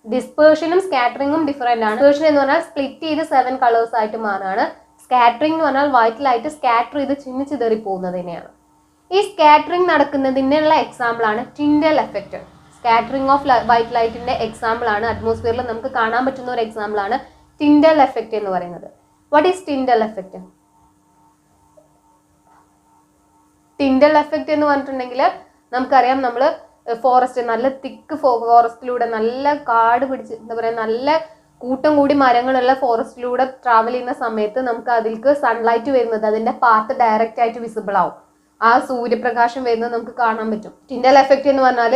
ഡിസ്പേർഷനും സ്കാറ്ററിങ്ങും ഡിഫറെൻ്റ് ആണ്. ഡിസ്പേർഷൻ എന്ന് പറഞ്ഞാൽ സ്പ്ലിറ്റ് ചെയ്ത് 7 കളേഴ്സ് ആയിട്ട് മാറുകയാണ്. സ്കാറ്ററിംഗ് എന്ന് പറഞ്ഞാൽ വൈറ്റ് ലൈറ്റ് സ്കാറ്റർ ചെയ്ത് ചിതറി പോകുന്നതിനെയാണ്. ഈ സ്കാറ്ററിംഗ് നടക്കുന്നതിനുള്ള എക്സാമ്പിൾ ആണ് Tyndall effect. Scattering of white ലൈറ്റിന്റെ എക്സാമ്പിൾ ആണ്, അറ്റ്മോസ്ഫിയറിൽ നമുക്ക് കാണാൻ പറ്റുന്ന ഒരു എക്സാമ്പിൾ ആണ് ടിൻഡൽ എഫക്റ്റ് എന്ന് പറയുന്നത്. What is Tyndall effect? Tyndall effect എന്ന് പറഞ്ഞിട്ടുണ്ടെങ്കിൽ നമുക്കറിയാം, നമ്മൾ ഫോറസ്റ്റ്, നല്ല തിക്ക് ഫോറസ്റ്റിലൂടെ, നല്ല കാട് പിടിച്ച് എന്താ പറയുക, നല്ല കൂട്ടം കൂടി മരങ്ങളുള്ള ഫോറസ്റ്റിലൂടെ ട്രാവൽ ചെയ്യുന്ന സമയത്ത് നമുക്ക് അതിലേക്ക് സൺലൈറ്റ് വരുന്നത്, അതിന്റെ പാത്ത് ഡയറക്റ്റ് ആയിട്ട് വിസിബിൾ ആവും. ആ സൂര്യപ്രകാശം വരുന്നത് നമുക്ക് കാണാൻ പറ്റും. ടിൻഡൽ എഫക്റ്റ് എന്ന് പറഞ്ഞാൽ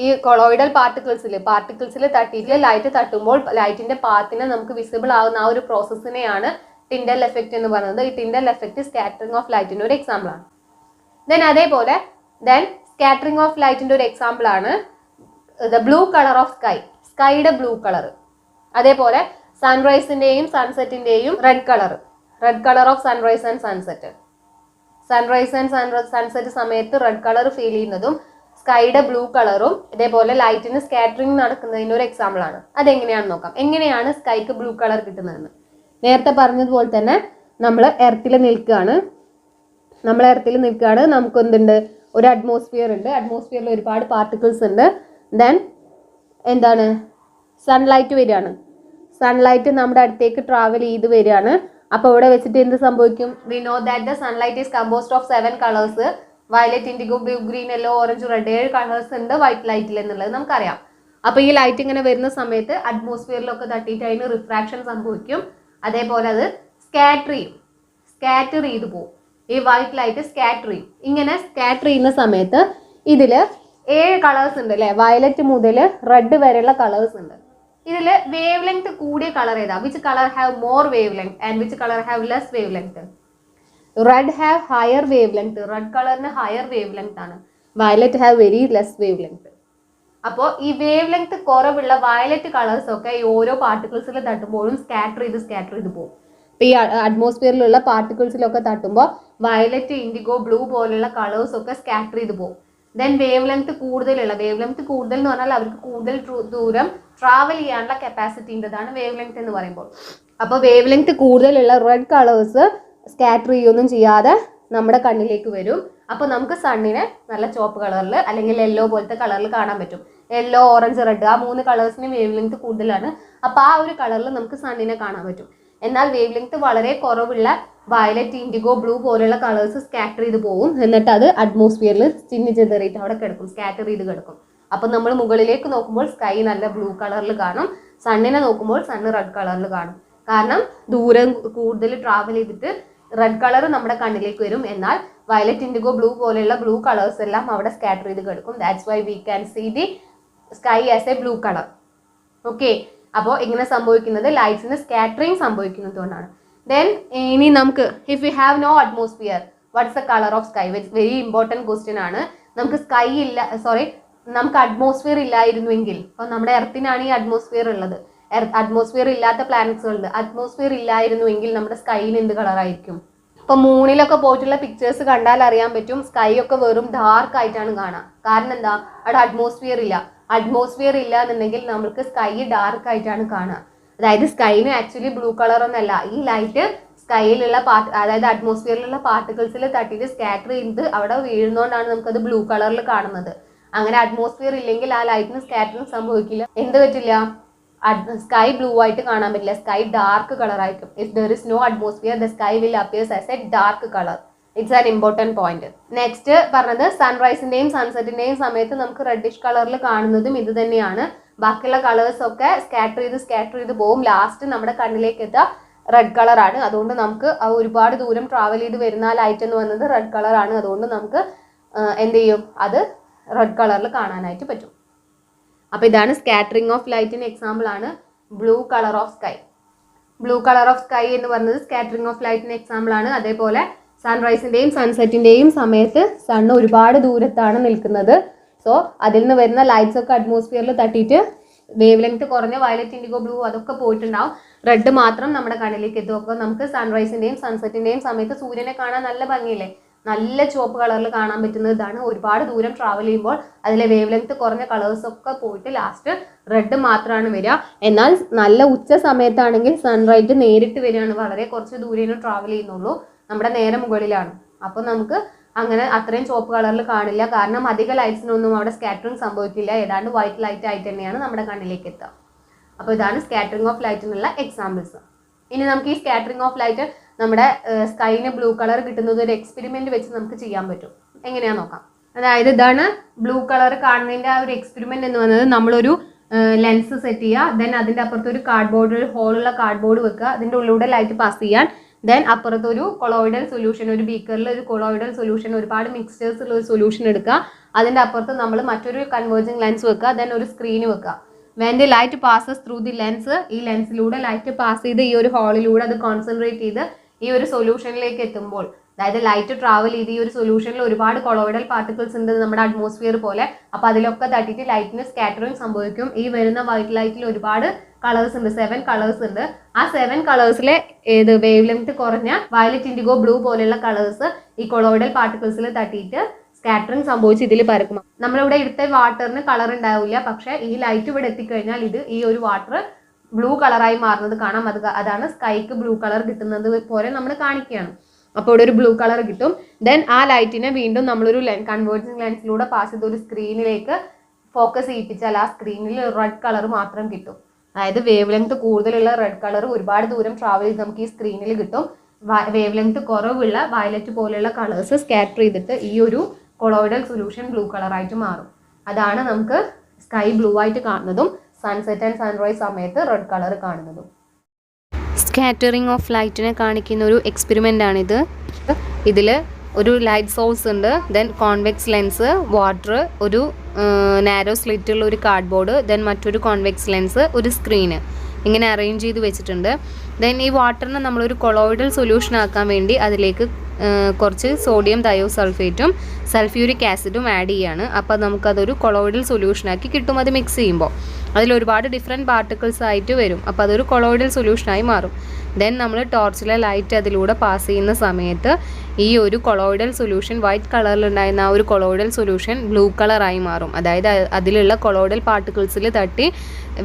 ഈ കൊളോയിഡൽ പാർട്ടിക്കിൾസിൽ തട്ടിയിട്ട് ലൈറ്റ് തട്ടുമ്പോൾ ലൈറ്റിന്റെ പാത്തിനെ നമുക്ക് വിസിബിൾ ആവുന്ന ആ ഒരു പ്രോസസ്സിനെയാണ് ടിൻഡൽ എഫക്റ്റ് എന്ന് പറയുന്നത്. ഈ ടിൻഡൽ എഫക്റ്റ് സ്കാറ്ററിംഗ് ഓഫ് ലൈറ്റിന്റെ ഒരു എക്സാമ്പിൾ ആണ്. അതേപോലെ സ്കാറ്ററിംഗ് ഓഫ് ലൈറ്റിന്റെ ഒരു എക്സാമ്പിൾ ആണ് ദ ബ്ലൂ കളർ ഓഫ് സ്കൈയുടെ ബ്ലൂ കളർ. അതേപോലെ സൺറൈസിന്റെയും സൺസെറ്റിന്റെയും red colour of sunrise and sunset. Sunrise and sunset സമയത്ത് റെഡ് കളർ ഫീൽ ചെയ്യുന്നതും സ്കൈയുടെ ബ്ലൂ കളറും ഇതേപോലെ ലൈറ്റിന് സ്കാറ്ററിംഗ് നടക്കുന്നതിന്റെ ഒരു എക്സാമ്പിൾ ആണ്. അതെങ്ങനെയാണെന്ന് നോക്കാം. എങ്ങനെയാണ് സ്കൈക്ക് ബ്ലൂ കളർ കിട്ടുന്നതെന്ന്. നേരത്തെ പറഞ്ഞതുപോലെ തന്നെ നമ്മൾ എർത്തിൽ നിൽക്കുകയാണ്. നമുക്ക് എന്തുണ്ട്? ഒരു അറ്റ്മോസ്ഫിയർ ഉണ്ട്. അറ്റ്മോസ്ഫിയറിൽ ഒരുപാട് പാർട്ടിക്കിൾസ് ഉണ്ട്. ദെൻ എന്താണ്? സൺലൈറ്റ് വരികയാണ്. സൺലൈറ്റ് നമ്മുടെ അടുത്തേക്ക് ട്രാവൽ ചെയ്ത് വരികയാണ്. അപ്പോൾ ഇവിടെ വെച്ചിട്ട് എന്ത് സംഭവിക്കും? We know that the sunlight is composed of 7 colours. Violet, indigo, blue, green, yellow, orange, red, 7 colours ഉണ്ട് വൈറ്റ് ലൈറ്റിൽ എന്നുള്ളത് നമുക്കറിയാം. അപ്പോൾ ഈ ലൈറ്റ് ഇങ്ങനെ വരുന്ന സമയത്ത് അറ്റ്മോസ്ഫിയറിലൊക്കെ തട്ടിയിട്ട് അതിന് റിഫ്രാക്ഷൻ സംഭവിക്കും. അതേപോലെ അത് സ്കാറ്റർ ചെയ്ത് പോകും. ഈ വൈറ്റ് ലൈറ്റ് സ്കാറ്റർ ചെയ്യും. ഇങ്ങനെ സ്കാറ്റർ ചെയ്യുന്ന സമയത്ത് ഇതിൽ 7 കളേഴ്സ് ഉണ്ട് അല്ലേ? വയലറ്റ് മുതൽ റെഡ് വരെയുള്ള കളേഴ്സ് ഉണ്ട്. ഇതിൽ വേവ് ലെങ്ത് കൂടിയ കളർ ഏതാ? Which colour have more wave length and which colour have less wave length? Red have higher wave length. Red കളറിന് ഹയർ വേവ് ലെങ്ത് ആണ്. Violet have very less wave length. അപ്പോൾ ഈ wave length കുറവുള്ള violet colours ഒക്കെ ഈ ഓരോ പാർട്ടിക്കിൾസിൽ തട്ടുമ്പോഴും scatter ചെയ്ത് പോകും. ഇപ്പോൾ ഈ അറ്റ്മോസ്ഫിയറിലുള്ള പാർട്ടിക്കിൾസിലൊക്കെ തട്ടുമ്പോൾ വയലറ്റ്, ഇൻഡിഗോ, ബ്ലൂ പോലുള്ള കളേഴ്സ് ഒക്കെ സ്കാറ്റർ ചെയ്ത് പോകും. ദെൻ വേവ് ലെങ്ത് കൂടുതൽ എന്ന് പറഞ്ഞാൽ അവർക്ക് കൂടുതൽ ദൂരം ട്രാവൽ ചെയ്യാനുള്ള കപ്പാസിറ്റിൻ്റെതാണ് വേവ് ലെങ്ത് എന്ന് പറയുമ്പോൾ. അപ്പോൾ വേവ് ലെങ്ത് കൂടുതലുള്ള റെഡ് കളേഴ്സ് സ്കാറ്റർ ചെയ്യൊന്നും ചെയ്യാതെ നമ്മുടെ കണ്ണിലേക്ക് വരും. അപ്പോൾ നമുക്ക് സണ്ണിനെ നല്ല ചുവപ്പ് കളറിൽ അല്ലെങ്കിൽ യെല്ലോ പോലത്തെ കളറിൽ കാണാൻ പറ്റും. യെല്ലോ, ഓറഞ്ച്, റെഡ് ആ 3 കളേഴ്സിന് വേവ് ലെങ്ത് കൂടുതലാണ്. അപ്പോൾ ആ ഒരു കളറിൽ നമുക്ക് സണ്ണിനെ കാണാൻ പറ്റും. എന്നാൽ വേവ് ലെങ്ത് വളരെ കുറവുള്ള വയലറ്റ്, ഇൻഡിഗോ, ബ്ലൂ പോലുള്ള കളേഴ്സ് സ്കാറ്റർ ചെയ്ത് പോകും. എന്നിട്ട് അത് അറ്റ്മോസ്ഫിയറിൽ ചിതറിയിട്ട് അവിടെ കിടക്കും, സ്കാറ്റർ ചെയ്ത് കിടക്കും. അപ്പം നമ്മൾ മുകളിലേക്ക് നോക്കുമ്പോൾ സ്കൈ നല്ല ബ്ലൂ കളറിൽ കാണും. സണ്ണിനെ നോക്കുമ്പോൾ സണ്ണ് റെഡ് കളറിൽ കാണും. കാരണം ദൂരം കൂടുതൽ ട്രാവൽ ചെയ്തിട്ട് റെഡ് കളർ നമ്മുടെ കണ്ണിലേക്ക് വരും. എന്നാൽ വയലറ്റ്, ഇൻഡിഗോ, ബ്ലൂ പോലെയുള്ള ബ്ലൂ കളേഴ്സ് എല്ലാം അവിടെ സ്കാറ്റർ ചെയ്ത് കിടക്കും. That's why we can see the sky as a blue colour. Okay, അപ്പോൾ ഇങ്ങനെ സംഭവിക്കുന്നത് ലൈറ്റ്സിന് സ്കാറ്ററിങ് സംഭവിക്കുന്നതുകൊണ്ടാണ്. ദെൻ ഇനി നമുക്ക് if you have no atmosphere what's the colour of sky? Very important question ആണ്. നമുക്ക് അറ്റ്മോസ്ഫിയർ ഇല്ലായിരുന്നുവെങ്കിൽ, അപ്പോൾ നമ്മുടെ എർത്തിനാണ് ഈ അറ്റ്മോസ്ഫിയർ ഉള്ളത്. അറ്റ്മോസ്ഫിയർ ഇല്ലാത്ത പ്ലാനറ്റ്സുകളുണ്ട്. അറ്റ്മോസ്ഫിയർ ഇല്ലായിരുന്നുവെങ്കിൽ നമ്മുടെ സ്കൈന് എന്ത് കളറായിരിക്കും? ഇപ്പോൾ മൂണിലൊക്കെ പോയിട്ടുള്ള പിക്ചേഴ്സ് കണ്ടാൽ അറിയാൻ പറ്റും, സ്കൈ ഒക്കെ വെറും ഡാർക്ക് ആയിട്ടാണ് കാണാം. കാരണം എന്താ? അവിടെ അറ്റ്മോസ്ഫിയർ ഇല്ല എന്നുണ്ടെങ്കിൽ നമുക്ക് സ്കൈ ഡാർക്ക് ആയിട്ടാണ് കാണുക. അതായത് സ്കൈന് ആക്ച്വലി ബ്ലൂ കളർ ഒന്നല്ല. ഈ ലൈറ്റ് സ്കൈയിലുള്ള അതായത് അറ്റ്മോസ്ഫിയറിലുള്ള പാർട്ടിക്കിൾസിൽ തട്ടിയിട്ട് സ്കാറ്റർ ചെയ്ത് അവിടെ വീഴുന്നതുകൊണ്ടാണ് നമുക്കത് ബ്ലൂ കളറിൽ കാണുന്നത്. അങ്ങനെ അറ്റ്മോസ്ഫിയർ ഇല്ലെങ്കിൽ ആ ലൈറ്റിന് സ്കാറ്ററിങ് സംഭവിക്കില്ല. എന്ത് പറ്റില്ല? സ്കൈ ബ്ലൂ ആയിട്ട് കാണാൻ പറ്റില്ല. സ്കൈ ഡാർക്ക് കളർ ആയിരിക്കും. If there is no atmosphere the sky will appears as a dark colour. It's an important point. Next പറഞ്ഞത് സൺറൈസിന്റെയും സൺസെറ്റിന്റെയും സമയത്ത് നമുക്ക് റെഡിഷ് കളറിൽ കാണുന്നതും ഇത് തന്നെയാണ്. ബാക്കിയുള്ള കളേഴ്സ് ഒക്കെ സ്കാറ്റർ ചെയ്ത് പോകും. ലാസ്റ്റ് നമ്മുടെ കണ്ണിലേക്ക് എത്താൻ റെഡ് കളറാണ്. അതുകൊണ്ട് നമുക്ക് ഒരുപാട് ദൂരം ട്രാവൽ ചെയ്ത് വരുന്ന ലൈറ്റ് എന്ന് പറയുന്നത് റെഡ് കളറാണ്. അതുകൊണ്ട് നമുക്ക് എന്ത് ചെയ്യും? അത് റെഡ് കളറിൽ കാണാനായിട്ട് പറ്റും. അപ്പോൾ ഇതാണ് സ്കാറ്ററിംഗ് ഓഫ് ലൈറ്റിന് എക്സാമ്പിൾ ആണ് blue colour of sky. Blue colour of sky എന്ന് പറയുന്നത് സ്കാറ്ററിംഗ് ഓഫ് ലൈറ്റിന് എക്സാമ്പിൾ ആണ്. അതേപോലെ സൺറൈസിന്റെയും സൺസെറ്റിന്റെയും സമയത്ത് സണ്ണ് ഒരുപാട് ദൂരത്താണ് നിൽക്കുന്നത്. സോ അതിൽ നിന്ന് വരുന്ന ലൈറ്റ്സ് ഒക്കെ അറ്റ്മോസ്ഫിയറിൽ തട്ടിയിട്ട് വേവ് ലെങ്ത് കുറഞ്ഞ വയലറ്റ്, ഇൻഡിഗോ, ബ്ലൂ അതൊക്കെ പോയിട്ടുണ്ടാവും. റെഡ് മാത്രം നമ്മുടെ കണ്ണിലേക്ക് എത്തും. അപ്പോൾ നമുക്ക് സൺറൈസിന്റെയും സൺസെറ്റിന്റെയും സമയത്ത് സൂര്യനെ കാണാൻ നല്ല ഭംഗിയില്ലേ, നല്ല ചുവപ്പ് കളറിൽ കാണാൻ പറ്റുന്നത് ഇതാണ്. ഒരുപാട് ദൂരം ട്രാവൽ ചെയ്യുമ്പോൾ അതിലെ വേവ് ലെങ്ത് കുറഞ്ഞ കളേഴ്സ് ഒക്കെ പോയിട്ട് ലാസ്റ്റ് റെഡ് മാത്രമാണ് വരിക. എന്നാൽ നല്ല ഉച്ച സമയത്താണെങ്കിൽ സൺറൈറ്റ് നേരിട്ട് വരികയാണ്, വളരെ കുറച്ച് ദൂരേനും ട്രാവൽ ചെയ്യുന്നുള്ളൂ, നമ്മുടെ നേരെ മുകളിലാണ്. അപ്പോൾ നമുക്ക് അങ്ങനെ അത്രയും ചുവപ്പ് കളറിൽ കാണില്ല, കാരണം അധിക ലൈറ്റ്സിനൊന്നും അവിടെ സ്കാറ്ററിങ് സംഭവിക്കില്ല. ഏതാണ്ട് വൈറ്റ് ലൈറ്റ് ആയിട്ട് തന്നെയാണ് നമ്മുടെ കണ്ണിലേക്ക് എത്തുക. അപ്പോൾ ഇതാണ് സ്കാറ്ററിങ് ഓഫ് ലൈറ്റിനുള്ള എക്സാമ്പിൾസ്. ഇനി നമുക്ക് ഈ സ്കാറ്ററിങ് ഓഫ് ലൈറ്റ് നമ്മുടെ സ്കൈന് ബ്ലൂ കളർ കിട്ടുന്നത് ഒരു എക്സ്പെരിമെന്റ് വെച്ച് നമുക്ക് ചെയ്യാൻ പറ്റും. എങ്ങനെയാന്ന് നോക്കാം. അതായത് ഇതാണ് ബ്ലൂ കളർ കാണുന്നതിന്റെ ആ ഒരു എക്സ്പെരിമെന്റ് എന്ന് പറയുന്നത്, നമ്മളൊരു ലെൻസ് സെറ്റ് ചെയ്യുക, ദെൻ അതിന്റെ അപ്പുറത്ത് ഒരു കാർഡ്ബോർഡ്, ഒരു ഹോളുള്ള കാർഡ്ബോർഡ് വെക്കുക, അതിന്റെ ഉള്ളിലൂടെ ലൈറ്റ് പാസ് ചെയ്യാൻ, ദെൻ അപ്പുറത്ത് ഒരു കൊളോയിഡൽ സൊല്യൂഷൻ, ഒരു ബീക്കറിൽ ഒരു കൊളോയിഡൽ സൊല്യൂഷൻ, ഒരുപാട് മിക്സ്ചേഴ്സ് ഉള്ള ഒരു സൊല്യൂഷൻ എടുക്കുക, അതിന്റെ അപ്പുറത്ത് നമ്മൾ മറ്റൊരു കൺവേർജിങ് ലെൻസ് വെക്കുക, ദെൻ ഒരു സ്ക്രീൻ വെക്കുക. When the light passes through the lens, ഈ ലെൻസിലൂടെ ലൈറ്റ് പാസ് ചെയ്ത് ഈ ഒരു ഹോളിലൂടെ അത് കോൺസെൻട്രേറ്റ് ചെയ്ത് ഈ ഒരു സൊല്യൂഷനിലേക്ക് എത്തുമ്പോൾ, അതായത് ലൈറ്റ് ട്രാവൽ ചെയ്ത് ഈ ഒരു സൊല്യൂഷനിൽ ഒരുപാട് കൊളോയിഡൽ പാർട്ടിക്കിൾസ് ഉണ്ട് നമ്മുടെ അറ്റ്മോസ്ഫിയർ പോലെ. അപ്പോൾ അതിലൊക്കെ തട്ടിയിട്ട് ലൈറ്റിന് സ്കാറ്ററിങ് സംഭവിക്കും. ഈ വരുന്ന വൈറ്റ് ലൈറ്റിൽ ഒരുപാട് കളേഴ്സ് ഉണ്ട്, 7 കളേഴ്സ് ഉണ്ട്. ആ 7 കളേഴ്സിലെ വേവ് ലെങ്ത് കുറഞ്ഞ വയലറ്റ്, ഇൻഡിഗോ, ബ്ലൂ പോലെയുള്ള കളേഴ്സ് ഈ കൊളോയിഡൽ പാർട്ടിക്കിൾസിൽ തട്ടിയിട്ട് സ്കാറ്ററിങ് സംഭവിച്ച് ഇതിൽ പരക്കും. നമ്മളിവിടെ എടുത്ത വാട്ടറിന് കളർ ഉണ്ടാവില്ല, പക്ഷെ ഈ ലൈറ്റ് ഇവിടെ എത്തിക്കഴിഞ്ഞാൽ ഇത് ഈ ഒരു വാട്ടർ ബ്ലൂ കളറായി മാറുന്നത് കാണാം. അതാണ് സ്കൈക്ക് ബ്ലൂ കളർ കിട്ടുന്നത് പോലെ നമ്മൾ കാണിക്കുകയാണ്. അപ്പോൾ ഇവിടെ ഒരു ബ്ലൂ കളർ കിട്ടും. ദെൻ ആ ലൈറ്റിനെ വീണ്ടും നമ്മളൊരു കൺവേർജിങ് ലെൻസിലൂടെ പാസ് ചെയ്ത് ഒരു സ്ക്രീനിലേക്ക് ഫോക്കസ് ചെയ്യിപ്പിച്ചാൽ ആ സ്ക്രീനിൽ റെഡ് കളർ മാത്രം കിട്ടും. അതായത് വേവ് ലെങ്ത് കൂടുതലുള്ള റെഡ് കളർ ഒരുപാട് ദൂരം ട്രാവൽ ചെയ്ത് നമുക്ക് ഈ സ്ക്രീനിൽ കിട്ടും. വേവ് ലെങ്ത് കുറവുള്ള വയലറ്റ് പോലെയുള്ള കളേഴ്സ് സ്കാറ്റർ ചെയ്തിട്ട് ഈ ഒരു കൊളോയിഡൽ സൊല്യൂഷൻ ബ്ലൂ കളറായിട്ട് മാറും. അതാണ് നമുക്ക് സ്കൈ ബ്ലൂ ആയിട്ട് കാണുന്നതും സൺസെറ്റ് ആൻഡ് സൺറൈസ് സമയത്ത് റെഡ് കളർ കാണുന്നതും. സ്കാറ്ററിങ് ഓഫ് ലൈറ്റിനെ കാണിക്കുന്ന ഒരു എക്സ്പെരിമെൻ്റ് ആണിത്. ഇതിൽ ഒരു ലൈറ്റ് സോഴ്സ് ഉണ്ട്, ദെൻ കോൺവെക്സ് ലെൻസ്, വാട്ടർ, ഒരു നാരോ സ്ലിറ്റുള്ള ഒരു കാർഡ്ബോർഡ്, ദെൻ മറ്റൊരു കോൺവെക്സ് ലെൻസ്, ഒരു സ്ക്രീന്, ഇങ്ങനെ അറേഞ്ച് ചെയ്ത് വെച്ചിട്ടുണ്ട്. ദെൻ ഈ വാട്ടറിനെ നമ്മളൊരു കൊളോയിഡൽ സൊല്യൂഷൻ ആക്കാൻ വേണ്ടി അതിലേക്ക് കുറച്ച് സോഡിയം തയോസൾഫേറ്റും സൾഫ്യൂരിക് ആസിഡും ആഡ് ചെയ്യാണ്. അപ്പോൾ നമുക്കതൊരു കൊളോയിഡൽ സൊല്യൂഷനാക്കി കിട്ടും. അത് മിക്സ് ചെയ്യുമ്പോൾ അതിൽ ഒരുപാട് ഡിഫറെൻറ്റ് പാർട്ടിക്കിൾസ് ആയിട്ട് വരും. അപ്പോൾ അതൊരു കൊളോയിഡൽ സൊല്യൂഷനായി മാറും. ദെൻ നമ്മൾ ടോർച്ചിലെ ലൈറ്റ് അതിലൂടെ പാസ് ചെയ്യുന്ന സമയത്ത് ഈ ഒരു കൊളോയിഡൽ സൊല്യൂഷൻ, വൈറ്റ് കളറിലുണ്ടായിരുന്ന ആ ഒരു കൊളോയിഡൽ സൊല്യൂഷൻ ബ്ലൂ കളറായി മാറും. അതായത് അതിലുള്ള കൊളോയിഡൽ പാർട്ടിക്കിൾസിൽ തട്ടി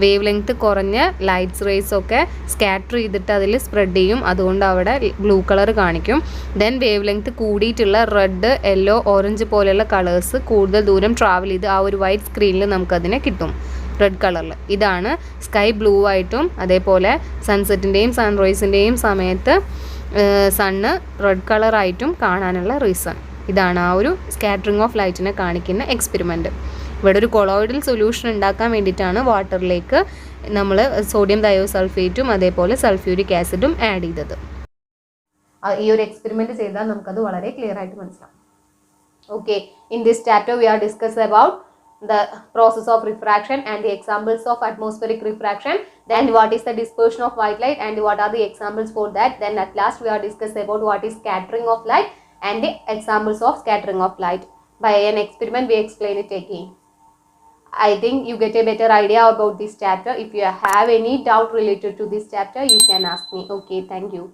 വേവ് ലെങ്ത് കുറഞ്ഞ ലൈറ്റ്സ് റേസ് ഒക്കെ സ്കാറ്റർ ചെയ്തിട്ട് അതിൽ സ്പ്രെഡ് ചെയ്യും. അതുകൊണ്ട് അവിടെ ബ്ലൂ കളർ കാണിക്കും. ദെൻ വേവ് ലെങ്ത് കൂടിയിട്ടുള്ള റെഡ്, യെല്ലോ, ഓറഞ്ച് പോലെയുള്ള കളേഴ്സ് കൂടുതൽ ദൂരം ട്രാവൽ ചെയ്ത് ആ ഒരു വൈറ്റ് സ്ക്രീനിൽ നമുക്കതിനെ കിട്ടും റെഡ് കളറിൽ. ഇതാണ് സ്കൈ ബ്ലൂ ആയിട്ടും അതേപോലെ സൺസെറ്റിൻ്റെയും സൺറൈസിൻ്റെയും സമയത്ത് സണ്ണ് റെഡ് കളറായിട്ടും കാണാനുള്ള റീസൺ. ഇതാണ് ആ ഒരു സ്കാറ്ററിങ് ഓഫ് ലൈറ്റിനെ കാണിക്കുന്ന എക്സ്പെരിമെൻറ്റ്. ഇവിടെ ഒരു കൊളോയിഡൽ സൊല്യൂഷൻ ഉണ്ടാക്കാൻ വേണ്ടിയിട്ടാണ് വാട്ടറിലേക്ക് നമ്മൾ സോഡിയം തയോസൾഫേറ്റും അതേപോലെ സൾഫ്യൂരിക് ആസിഡും ആഡ് ചെയ്തത്. ഈ ഒരു എക്സ്പെരിമെൻറ്റ് ചെയ്താൽ നമുക്കത് വളരെ ക്ലിയർ ആയിട്ട് മനസ്സിലാവും. Okay, in this chapter we are discuss about the process of refraction and the examples of atmospheric refraction, then what is the dispersion of white light and what are the examples for that. Then at last we are discussed about what is scattering of light and the examples of scattering of light. By an experiment we explain it again. I think you get a better idea about this chapter. If you have any doubt related to this chapter, you can ask me. Okay, thank you.